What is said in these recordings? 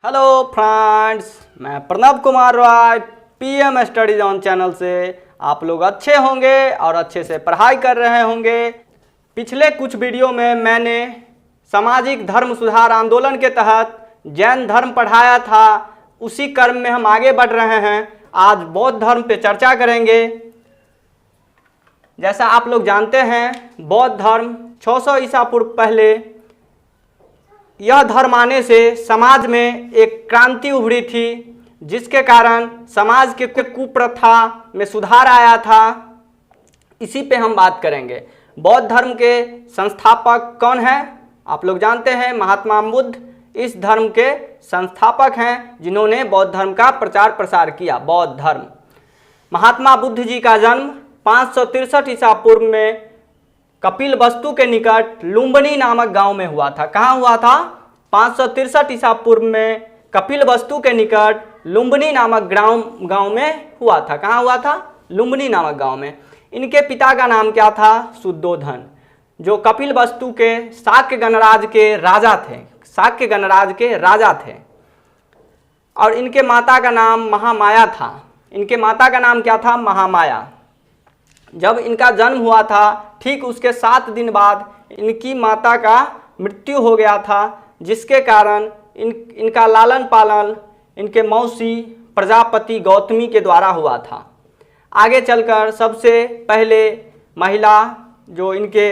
Hello friends, मैं Pranav Kumar Roy PM studies on channel से। आप लोग अच्छे होंगे और अच्छे से पढ़ाई कर रहे होंगे। पिछले कुछ वीडियो में मैंने सामाजिक धर्म सुधार आंदोलन के तहत जैन धर्म पढ़ाया था। उसी क्रम में हम आगे बढ़ रहे हैं। आज बौद्ध धर्म पे चर्चा करेंगे। जैसा आप लोग जानते हैं, बौद्ध धर्म 600 ईसा पूर्व पहले यह धर्म आने से समाज में एक क्रांति उभरी थी, जिसके कारण समाज के कुप्रथा में सुधार आया था। इसी पे हम बात करेंगे। बौद्ध धर्म के संस्थापक कौन हैं? आप लोग जानते हैं, महात्मा बुद्ध इस धर्म के संस्थापक हैं, जिन्होंने बौद्ध धर्म का प्रचार प्रसार किया। बौद्ध धर्म, महात्मा बुद्ध जी का जन्म 563 ईसा पूर्व में कपिलवस्तु के निकट लुम्बिनी नामक गांव में हुआ था। कहाँ हुआ था? 563 ईसा पूर्व में कपिलवस्तु के निकट लुम्बिनी नामक गांव में हुआ था। कहाँ हुआ था? लुम्बिनी नामक गांव में। इनके पिता का नाम क्या था? शुद्धोधन, जो कपिलवस्तु के शाक्य गणराज के राजा थे। शाक्य गणराज के राजा थे। और इनके माता का नाम महामाया था। इनके माता का नाम क्या था? महामाया। जब इनका जन्म हुआ था, ठीक उसके 7 दिन बाद इनकी माता का मृत्यु हो गया था, जिसके कारण इनका लालन पालन इनके मौसी प्रजापति गौतमी के द्वारा हुआ था। आगे चलकर सबसे पहले महिला जो इनके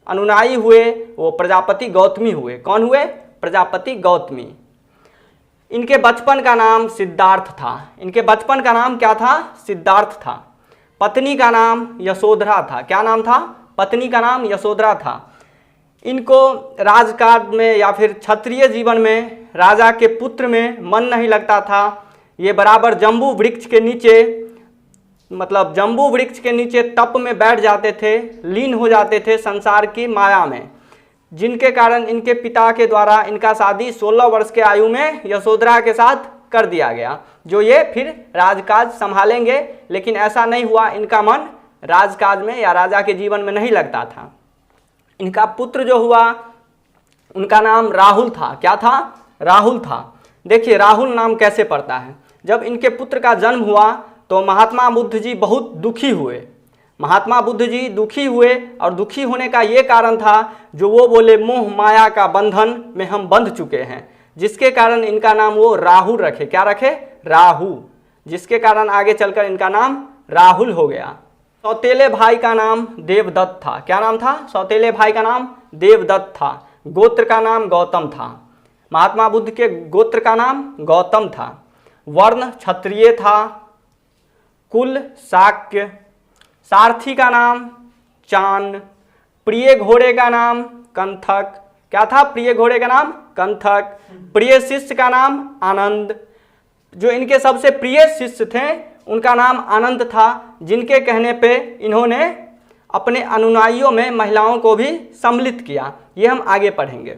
अनुयायी हुए वो प्रजापति गौतमी हुए। कौन हुए? प्रजापति गौतमी। इनके बचपन का नाम सिद्धार्थ था। इनके बचपन का नाम क्या था? सिद्धार्थ था। पत्नी का नाम यशोधरा था। क्या नाम था? पत्नी का नाम यशोधरा था। इनको राजकाज में या फिर क्षत्रिय जीवन में राजा के पुत्र में मन नहीं लगता था। ये बराबर जम्बू वृक्ष के नीचे, मतलब जम्बू वृक्ष के नीचे तप में बैठ जाते थे, लीन हो जाते थे संसार की माया में, जिनके कारण इनके पिता के द्वारा इनका शादी 16 वर्ष के आयु में यशोधरा के साथ कर दिया गया, जो ये फिर राजकाज संभालेंगे। लेकिन ऐसा नहीं हुआ। इनका मन राजकाज में या राजा के जीवन में नहीं लगता था। इनका पुत्र जो हुआ उनका नाम राहुल था। क्या था? राहुल था। देखिए राहुल नाम कैसे पड़ता है। जब इनके पुत्र का जन्म हुआ तो महात्मा बुद्ध जी बहुत दुखी हुए। महात्मा बुद्ध जी दुखी हुए और दुखी होने का ये कारण था, जो वो बोले मोह माया का बंधन में हम बंध चुके हैं, जिसके कारण इनका नाम वो राहुल रखे। क्या रखे? राहु। जिसके कारण आगे चलकर इनका नाम राहुल हो गया। सौतेले भाई का नाम देवदत्त था। क्या नाम था? सौतेले भाई का नाम देवदत्त था। गोत्र का नाम गौतम था। महात्मा बुद्ध के गोत्र का नाम गौतम था। वर्ण क्षत्रिय था। कुल शाक्य। सारथी का नाम चान। प्रिय घोड़े का नाम कंथक। क्या था? प्रिय घोड़े का नाम कंथक। प्रिय शिष्य का नाम आनंद। जो इनके सबसे प्रिय शिष्य थे उनका नाम आनंद था, जिनके कहने पे इन्होंने अपने अनुयायियों में महिलाओं को भी सम्मिलित किया। ये हम आगे पढ़ेंगे।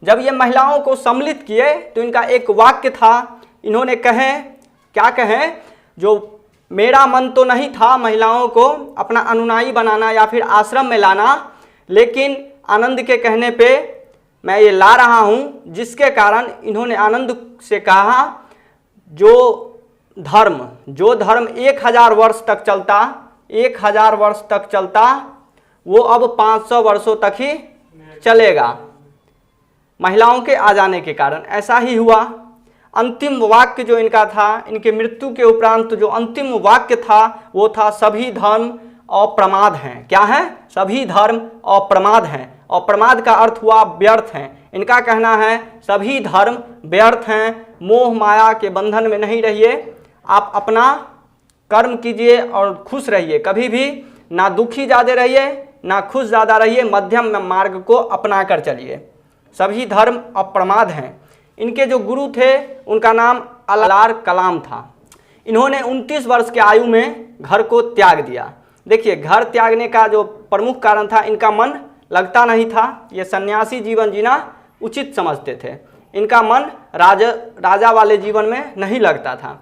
जब ये महिलाओं को सम्मिलित किए तो इनका एक वाक्य था। इन्होंने क्या कहें? जो मेरा मन तो नहीं था महिलाओं को अपना अनुयायी बनाना या फिर आश्रम में लाना, लेकिन आनंद के कहने पे मैं ये ला रहा हूँ, जिसके कारण इन्होंने आनंद से कहा जो धर्म 1000 वर्ष तक चलता, 1000 वर्ष तक चलता, वो अब 500 वर्षों तक ही चलेगा। महिलाओं के आ जाने के कारण ऐसा ही हुआ। अंतिम वाक्य जो इनका था, इनके मृत्यु के उपरांत जो अंतिम वाक्य था वो था, सभी धर्म अप्रमाद हैं। क्या है? सभी धर्म अप्रमाद हैं। अप्रमाद का अर्थ हुआ व्यर्थ हैं। इनका कहना है सभी धर्म व्यर्थ हैं। मोह माया के बंधन में नहीं रहिए, आप अपना कर्म कीजिए और खुश रहिए। कभी भी ना दुखी ज़्यादा रहिए ना खुश ज़्यादा रहिए, मध्यम मार्ग को अपना कर चलिए। सभी धर्म अप्रमाद हैं। इनके जो गुरु थे उनका नाम अलार कलाम था। इन्होंने 29 वर्ष के आयु में घर को त्याग दिया। देखिए, घर त्यागने का जो प्रमुख कारण था, इनका मन लगता नहीं था। ये सन्यासी जीवन जीना उचित समझते थे। इनका मन राजा वाले जीवन में नहीं लगता था।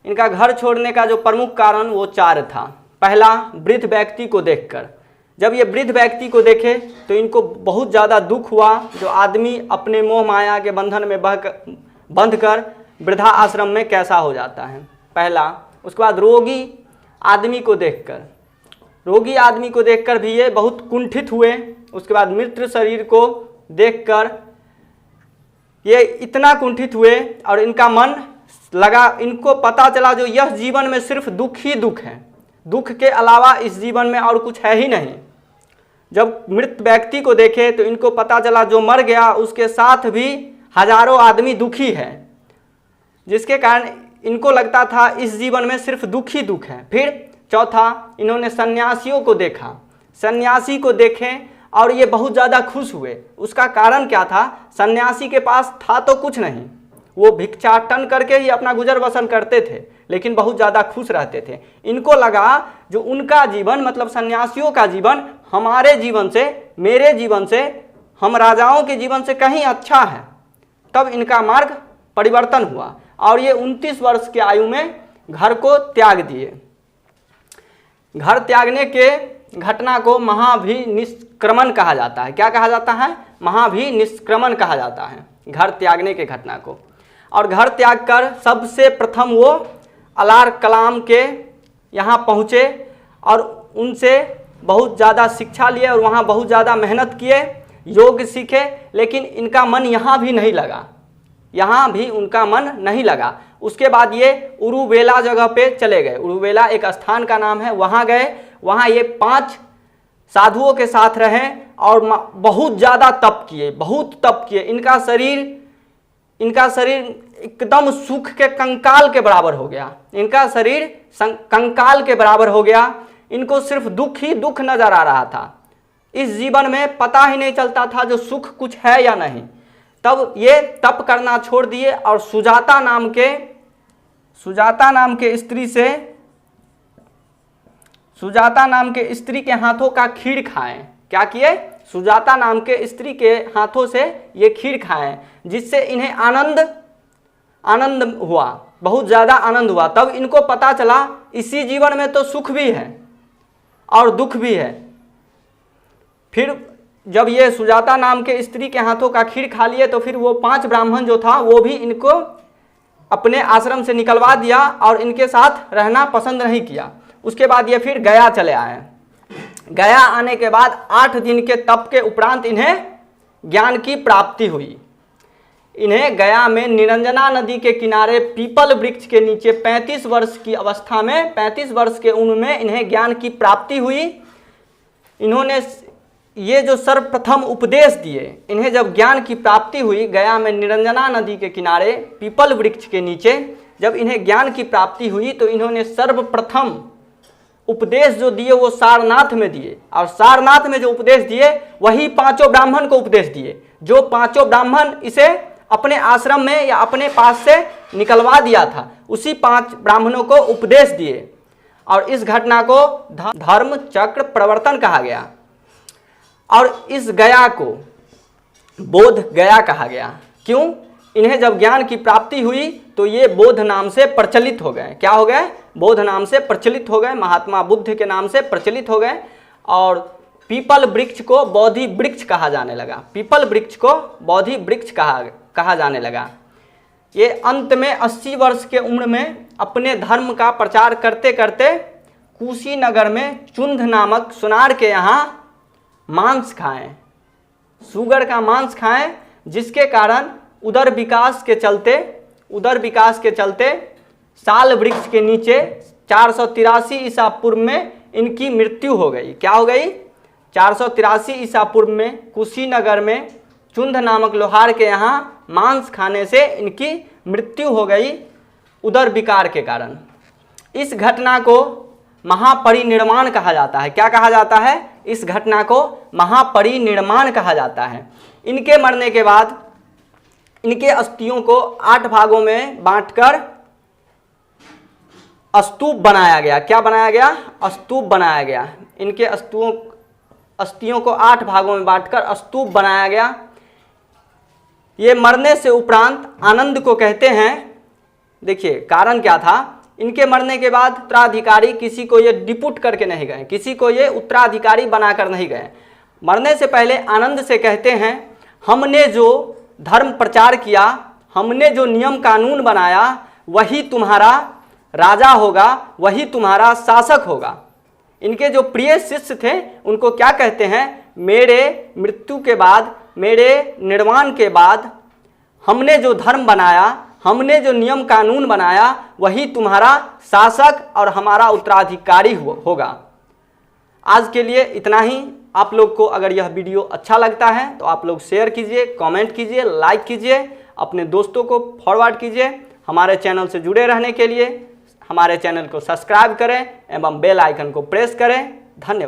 इनका घर छोड़ने का जो प्रमुख कारण वो 4 था। पहला, वृद्ध व्यक्ति को देखकर। जब ये वृद्ध व्यक्ति को देखे तो इनको बहुत ज़्यादा दुख हुआ, जो आदमी अपने मोह माया के बंधन में बंध कर वृद्धा आश्रम में कैसा हो जाता है, पहला। उसके बाद रोगी आदमी को देखकर भी ये बहुत कुंठित हुए। उसके बाद मृत शरीर को देखकर ये इतना कुंठित हुए और इनका मन लगा, इनको पता चला जो यह जीवन में सिर्फ दुख ही दुख है, दुख के अलावा इस जीवन में और कुछ है ही नहीं। जब मृत व्यक्ति को देखे तो इनको पता चला जो मर गया उसके साथ भी हजारों आदमी दुखी है, जिसके कारण इनको लगता था इस जीवन में सिर्फ दुख ही दुख है। फिर चौथा, इन्होंने सन्यासियों को देखा, सन्यासी को देखें और ये बहुत ज़्यादा खुश हुए। उसका कारण क्या था? सन्यासी के पास था तो कुछ नहीं, वो भिक्षाटन करके ही अपना गुजर बसर करते थे, लेकिन बहुत ज़्यादा खुश रहते थे। इनको लगा जो उनका जीवन, मतलब सन्यासियों का जीवन हमारे जीवन से, मेरे जीवन से, हम राजाओं के जीवन से कहीं अच्छा है। तब इनका मार्ग परिवर्तन हुआ और ये 29 वर्ष की आयु में घर को त्याग दिए। घर त्यागने के घटना को महाभिनिष्क्रमण कहा जाता है। क्या कहा जाता है? महाभिनिष्क्रमण कहा जाता है घर त्यागने के घटना को। और घर त्याग कर सबसे प्रथम वो अलार कलाम के यहाँ पहुँचे और उनसे बहुत ज़्यादा शिक्षा लिए और वहाँ बहुत ज़्यादा मेहनत किए, योग सीखे, लेकिन इनका मन यहाँ भी नहीं लगा, यहाँ भी उनका मन नहीं लगा। उसके बाद ये उरुवेला जगह पे चले गए। उरुवेला एक स्थान का नाम है, वहाँ गए। वहाँ ये 5 साधुओं के साथ रहे और बहुत ज़्यादा तप किए, बहुत तप किए। इनका शरीर एकदम सुख के कंकाल के बराबर हो गया। इनका शरीर कंकाल के बराबर हो गया। इनको सिर्फ दुख ही दुख नजर आ रहा था। इस जीवन में पता ही नहीं चलता था जो सुख कुछ है या नहीं। तब ये तप करना छोड़ दिए और सुजाता नाम के स्त्री के हाथों का खीर खाएं। क्या किए? सुजाता नाम के स्त्री के हाथों से ये खीर खाएं, जिससे इन्हें आनंद हुआ, बहुत ज़्यादा आनंद हुआ। तब इनको पता चला इसी जीवन में तो सुख भी है और दुख भी है। फिर जब ये सुजाता नाम के स्त्री के हाथों का खीर खा लिए तो फिर वो 5 ब्राह्मण जो था वो भी इनको अपने आश्रम से निकलवा दिया और इनके साथ रहना पसंद नहीं किया। उसके बाद ये फिर गया चले आए। गया आने के बाद 8 दिन के तप के उपरांत इन्हें ज्ञान की प्राप्ति हुई। इन्हें गया में निरंजना नदी के किनारे पीपल वृक्ष के नीचे 35 वर्ष की अवस्था में, 35 वर्ष के उम्र में इन्हें ज्ञान की प्राप्ति हुई। इन्होंने ये जो सर्वप्रथम उपदेश दिए, इन्हें जब ज्ञान की प्राप्ति हुई गया में निरंजना नदी के किनारे पीपल वृक्ष के नीचे, जब इन्हें ज्ञान की प्राप्ति हुई तो इन्होंने सर्वप्रथम उपदेश जो दिए वो सारनाथ में दिए। और सारनाथ में जो उपदेश दिए वही 5 ब्राह्मण को उपदेश दिए। जो 5 ब्राह्मण इसे अपने आश्रम में या अपने पास से निकलवा दिया था, उसी 5 ब्राह्मणों को उपदेश दिए। और इस घटना को धर्म चक्र प्रवर्तन कहा गया। और इस गया को बोध गया कहा गया। क्यों? इन्हें जब ज्ञान की प्राप्ति हुई तो ये बोध नाम से प्रचलित हो गए। क्या हो गए? बोध नाम से प्रचलित हो गए, महात्मा बुद्ध के नाम से प्रचलित हो गए। और पीपल वृक्ष को बोधि वृक्ष कहा जाने लगा। पीपल वृक्ष को बोधि वृक्ष कहा जाने लगा। ये अंत में 80 वर्ष के उम्र में अपने धर्म का प्रचार करते करते कुशीनगर में चुंध नामक सुनार के यहाँ मांस खाएं, सुगर का मांस खाएं, जिसके कारण उदर विकास के चलते साल वृक्ष के नीचे 483 ईसा पूर्व में इनकी मृत्यु हो गई। क्या हो गई? 483 ईसा पूर्व में कुशीनगर में चुंध नामक लोहार के यहाँ मांस खाने से इनकी मृत्यु हो गई उदर विकार के कारण। इस घटना को महापरिनिर्वाण कहा जाता है। क्या कहा जाता है? इस घटना को महापरिनिर्वाण कहा जाता है। इनके मरने के बाद इनके अस्थियों को 8 भागों में बांटकर स्तूप बनाया गया। क्या बनाया गया? स्तूप बनाया गया। इनके अस्थियों को 8 भागों में बांटकर स्तूप बनाया गया। ये मरने से उपरांत आनंद को कहते हैं। देखिए कारण क्या था? इनके मरने के बाद उत्तराधिकारी किसी को ये डिपुट करके नहीं गए, किसी को ये उत्तराधिकारी बनाकर नहीं गए। मरने से पहले आनंद से कहते हैं, हमने जो धर्म प्रचार किया, हमने जो नियम कानून बनाया, वही तुम्हारा राजा होगा, वही तुम्हारा शासक होगा। इनके जो प्रिय शिष्य थे उनको क्या कहते हैं, मेरे मृत्यु के बाद, मेरे निर्वाण के बाद हमने जो धर्म बनाया, हमने जो नियम कानून बनाया, वही तुम्हारा शासक और हमारा उत्तराधिकारी होगा। आज के लिए इतना ही। आप लोग को अगर यह वीडियो अच्छा लगता है तो आप लोग शेयर कीजिए, कमेंट कीजिए, लाइक कीजिए, अपने दोस्तों को फॉरवर्ड कीजिए। हमारे चैनल से जुड़े रहने के लिए हमारे चैनल को सब्सक्राइब करें एवं बेल आइकन को प्रेस करें। धन्यवाद।